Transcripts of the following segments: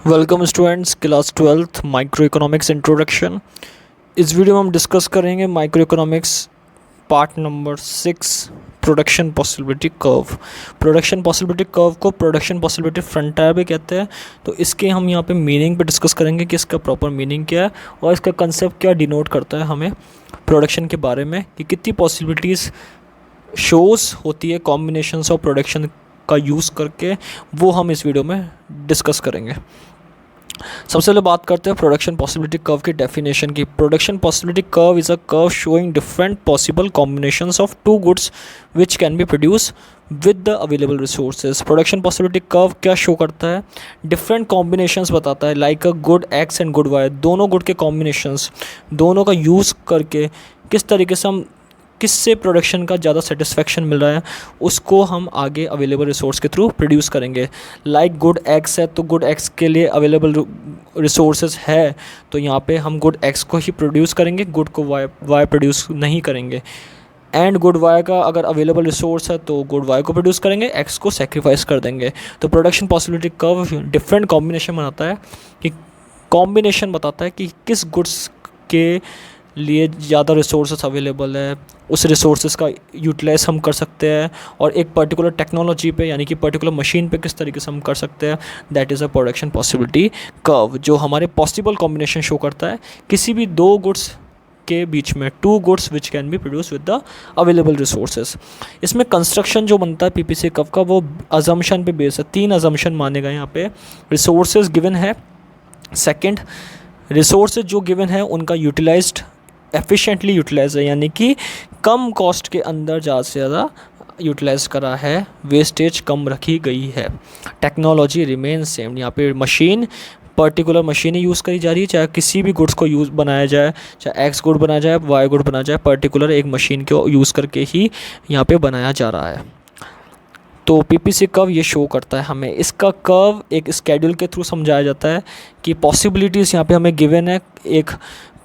Welcome students, class 12th micro economics introduction. इस video में हम डिस्कस करेंगे micro economics part number 6, production possibility curve. Production possibility curve को production possibility frontier भी कहते हैं। तो इसके हम यहाँ पे मीनिंग पे डिस्कस करेंगे कि इसका प्रॉपर मीनिंग क्या है और इसका कंसेप्ट क्या डिनोट करता है हमें प्रोडक्शन के बारे में, कि कितनी पॉसिबिलिटीज़ शोज़ होती है कॉम्बिनेशंस ऑफ प्रोडक्शन का यूज़ करके, वो हम इस वीडियो में डिस्कस करेंगे। सबसे पहले बात करते हैं प्रोडक्शन पॉसिबिलिटी कर्व की डेफिनेशन की। Production possibility curve is a curve showing different possible combinations of two goods which can be produce with the available resources. Production possibility curve क्या शो करता है? डिफरेंट कॉम्बिनेशंस बताता है, like a good x and good y. दोनों good के combinations, दोनों का use करके किस तरीके से हम किससे प्रोडक्शन का ज़्यादा सेटिस्फेक्शन मिल रहा है, उसको हम आगे अवेलेबल रिसोर्स के थ्रू प्रोड्यूस करेंगे। लाइक गुड एक्स है तो गुड एक्स के लिए अवेलेबल रिसोर्सेज है, तो यहाँ पे हम गुड एक्स को ही प्रोड्यूस करेंगे, गुड को वाई प्रोड्यूस नहीं करेंगे। एंड गुड वाई का अगर अवेलेबल रिसोर्स है तो गुड वाई को प्रोड्यूस करेंगे, एक्स को सेक्रीफाइस कर देंगे। तो production possibility curve different combination बनाता है, कि कॉम्बिनेशन बताता है कि किस गुड्स के लिए ज़्यादा रिसोर्सेज अवेलेबल है, उस रिसोर्सेज का यूटिलाइज हम कर सकते हैं, और एक पर्टिकुलर टेक्नोलॉजी पे यानी कि पर्टिकुलर मशीन पे किस तरीके से हम कर सकते हैं। That is a production possibility curve, जो हमारे पॉसिबल कॉम्बिनेशन शो करता है किसी भी दो गुड्स के बीच में, two goods which can be produce with the available resources. इसमें कंस्ट्रक्शन जो बनता है पीपीसी कर्व का, वो अजम्पशन पे बेस है। 3 अजम्पशन माने गए यहाँ पे। रिसोर्सेज गिवन है, सेकेंड रिसोर्सेज जो गिवन है उनका यूटिलाइज्ड एफिशिएंटली यूटिलाइज है, यानी कि कम कॉस्ट के अंदर ज़्यादा से ज़्यादा यूटिलाइज करा है, वेस्टेज कम रखी गई है। टेक्नोलॉजी रिमेन सेम, यहाँ पे मशीन पर्टिकुलर मशीनें यूज़ करी जा रही है, चाहे किसी भी गुड्स को यूज़ बनाया जाए, चाहे एक्स गुड बनाया जाए, वाई गुड बनाया जाए, पर्टिकुलर एक मशीन को यूज़ करके ही यहाँ पे बनाया जा रहा है। तो पीपीसी कर्व ये शो करता है हमें। इसका कर्व एक स्केड्यूल के थ्रू समझाया जाता है कि पॉसिबिलिटीज़ यहाँ पे हमें गिवन है। एक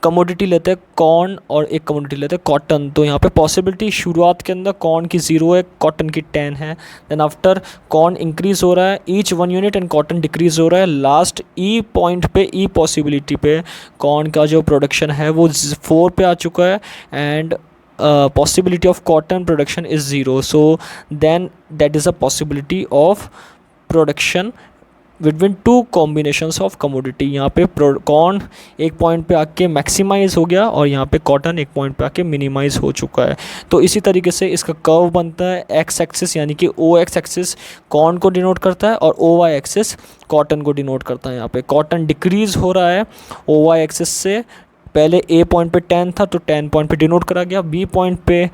कमोडिटी लेते हैं कॉर्न और एक कमोडिटी लेते हैं कॉटन। तो यहाँ पे पॉसिबिलिटी शुरुआत के अंदर कॉर्न की 0 है, कॉटन की 10 है। देन आफ्टर कॉर्न इंक्रीज़ हो रहा है each 1 unit and cotton decrease हो रहा है। लास्ट ई पॉइंट पे, ई पॉसिबिलिटी पे कॉर्न का जो प्रोडक्शन है वो 4 पे आ चुका है, and possibility of cotton production is 0, so then that is a possibility of production between two combinations of commodity। यहाँ पे कॉर्न एक पॉइंट पे आके मैक्सिमाइज हो गया और यहाँ पे कॉटन एक पॉइंट पे आके मिनिमाइज हो चुका है। तो इसी तरीके से इसका कर्व बनता है। एक्स एक्सिस यानी कि ओ एक्स एक्सिस कॉर्न को डिनोट करता है और ओ वाई एक्सिस कॉटन को डिनोट करता है। यहाँ पे कॉटन डिक्रीज़ हो रहा है ओ वाई एक्सिस से। पहले ए पॉइंट पे 10 था तो 10 पॉइंट पे डिनोट करा गया, बी पॉइंट पे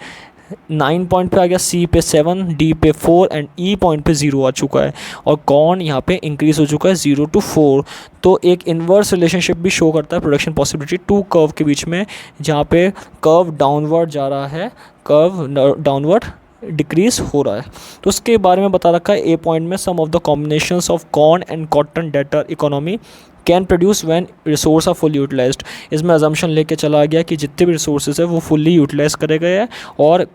9 पॉइंट पे आ गया, सी पे 7, डी पे 4 एंड ई पॉइंट पे 0 आ चुका है, और कॉर्न यहाँ पे इंक्रीज हो चुका है 0 to 4। तो एक इन्वर्स रिलेशनशिप भी शो करता है प्रोडक्शन पॉसिबिलिटी टू कर्व के बीच में, जहाँ पे कर्व डाउनवर्ड जा रहा है, कर्व डाउनवर्ड डिक्रीज हो रहा है। तो उसके बारे में बता रखा है ए पॉइंट में, some of the combinations of corn and cotton that the economy can produce when resource are fully utilised. इसमें अजम्पशन लेके चला गया कि जितने भी रिसोर्सेज है वो फुली यूटिलाइज करे गए हैं, और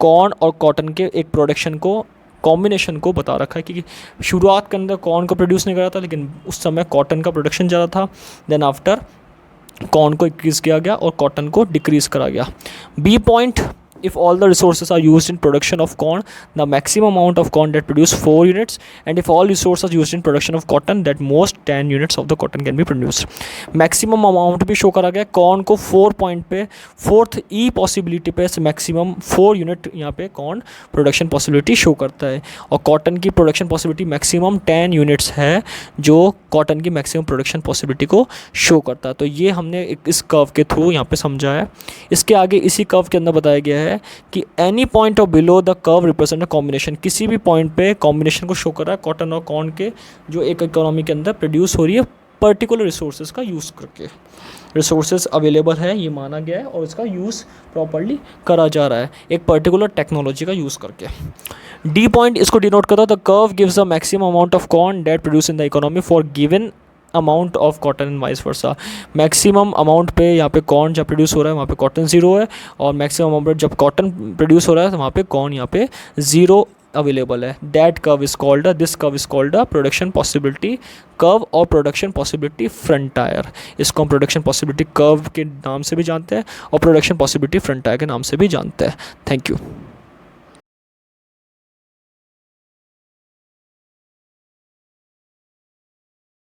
कॉर्न और कॉटन के एक प्रोडक्शन को, कॉम्बिनेशन को बता रखा है कि शुरुआत के अंदर कॉर्न को प्रोड्यूस नहीं करा था, लेकिन उस समय कॉटन का प्रोडक्शन ज़्यादा था। देन आफ्टर कॉर्न को इंक्रीज़ किया गया और कॉटन को डिक्रीज़ करा गया। B point, if all the resources are used in production of corn, the maximum amount of corn that produce 4 units, and if all resources are used in production of cotton, that most 10 units of the cotton can be produced। maximum amount भी show करा गया corn को 4 point पे, 4th ई possibility पे maximum 4 unit यहाँ पे corn production possibility show करता है, और कॉटन की प्रोडक्शन पॉसिबिलिटी मैक्सिमम 10 यूनिट्स है, जो कॉटन की मैक्सिमम प्रोडक्शन पॉसिबिलिटी को शो करता है। तो ये हमने इस कर्व के थ्रू यहाँ पे समझा है। इसके आगे इसी कर्व के अंदर बताया गया है कि any point of below the curve represent a combination. किसी भी पॉइंट पे कॉम्बिनेशन को शो कर रहा है कॉटन और कॉर्न के, जो एक इकोनॉमी के अंदर प्रोड्यूस हो रही है पर्टिकुलर रिसोर्सेज का यूज़ करके। रिसोर्सेज अवेलेबल है ये माना गया है, और इसका यूज़ प्रॉपर्ली करा जा रहा है एक पर्टिकुलर टेक्नोलॉजी का यूज़ करके। डी पॉइंट इसको डिनोट करता है the curve gives the maximum amount of corn that produce in the economy for given amount of cotton and vice versa. Maximum amount पे यहाँ पे कॉर्न जब प्रोड्यूस हो रहा है वहाँ पे कॉटन 0 है, और मैक्सिमम अमाउंट जब कॉटन प्रोड्यूस हो रहा है तो वहाँ पे कॉर्न यहाँ पे 0 अवेलेबल है, that curve is called this curve is called production possibility curve और प्रोडक्शन पॉसिबिलिटी फ्रंटायर। इसको हम प्रोडक्शन पॉसिबिलिटी कर्व के नाम से भी जानते हैं और प्रोडक्शन पॉसिबिलिटी फ्रंटायर के नाम से भी जानते हैं। Thank you.